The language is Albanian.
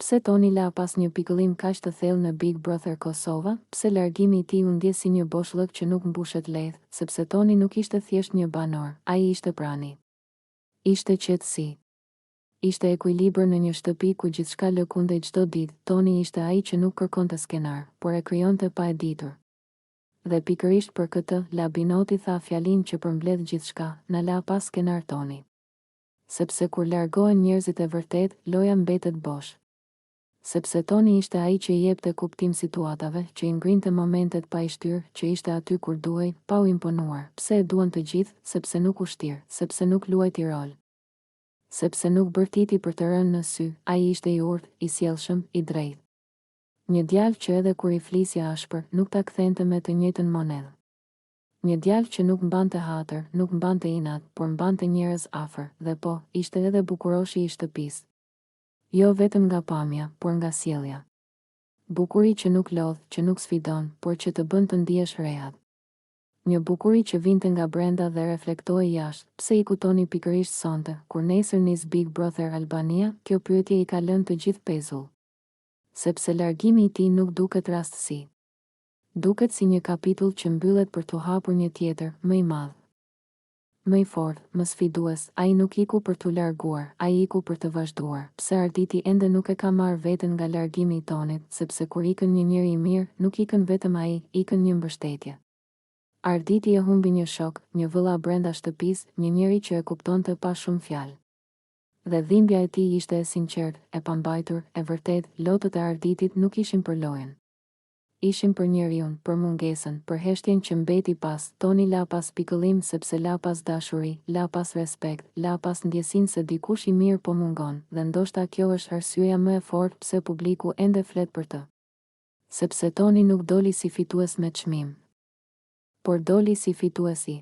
Pse Toni la pas një pikëllim kaq të thellë në Big Brother Kosova? Pse largimi i tij u ndje si një boshllëk që nuk mbushet lehtë? Sepse Toni nuk ishte thjesht një banor, ai ishte prani. Ishte qetësi. Ishte ekuilibër në një shtëpi ku gjithçka lëkundej çdo ditë. Toni ishte ai që nuk kërkonte skenar, por e krijonte pa e ditur. Dhe pikërisht për këtë, Labinoti tha fjalinë që përmbledh gjithçka, na la pas skenar Toni. Sepse kur largohen njerëzit e vërtet, loja mbetet bosh. Sepse Toni ishte ai që i jepte kuptim situatave, që i ngrinte momentet pa i shtyrë, që ishte aty kur duhej, pa u imponuar. Pse e duan të gjithë? Sepse nuk u shtir, sepse nuk luajti rol. Sepse nuk bërtiti për të rënë në sy, ai ishte i urtë, i sjellshëm, i drejtë. Një djalë që edhe kur i flisja ashpër, nuk ta kthente me të njëjtën monedhë. Një djalë që nuk mbante hatër, nuk mbante inat, por mbante njerëz afër, dhe po, ishte edhe bukuroshi i shtëpisë. Jo vetëm nga pamja, por nga sjellja. Bukuri që nuk lodh, që nuk sfidon, por që të bën të ndihesh rehat. Një bukuri që vinte nga brenda dhe reflektohej jashtë. Pse i kutoni pikërisht sonte, kur nesër nis Big Brother Albania? Kjo pyetje i ka lënë të gjithë pezull. Sepse largimi i tij nuk duket rastësi. Duket si një kapitull që mbyllet për t'u hapur një tjetër, më i madh. Më i fortë, më sfidues, ai nuk iku për t'u larguar, ai iku për të vazhduar. Pse Arditi ende nuk e ka marrë veten nga largimi i Tonit? Sepse kur ikën një njeri i mirë, nuk ikën vetëm ai, ikën një mbështetje. Arditi e humbi një shok, një vëlla brenda shtëpisë, një njeri që e kuptonte pa shumë fjalë. Dhe dhimbja e tij ishte e sinqertë, e pambajtur, e vërtetë. Lotët e Arditit nuk ishin për lojën. Ishin për njeriun, për mungesën, për heshtjen që mbeti pas. Toni la pas pikëllim sepse la pas dashuri, la pas respekt, la pas ndjesinë se dikush i mirë po mungon, dhe ndoshta kjo është arsyeja më e fortë pse publiku ende flet për të. Sepse Toni nuk doli si fitues me çmim, por doli si fituesi.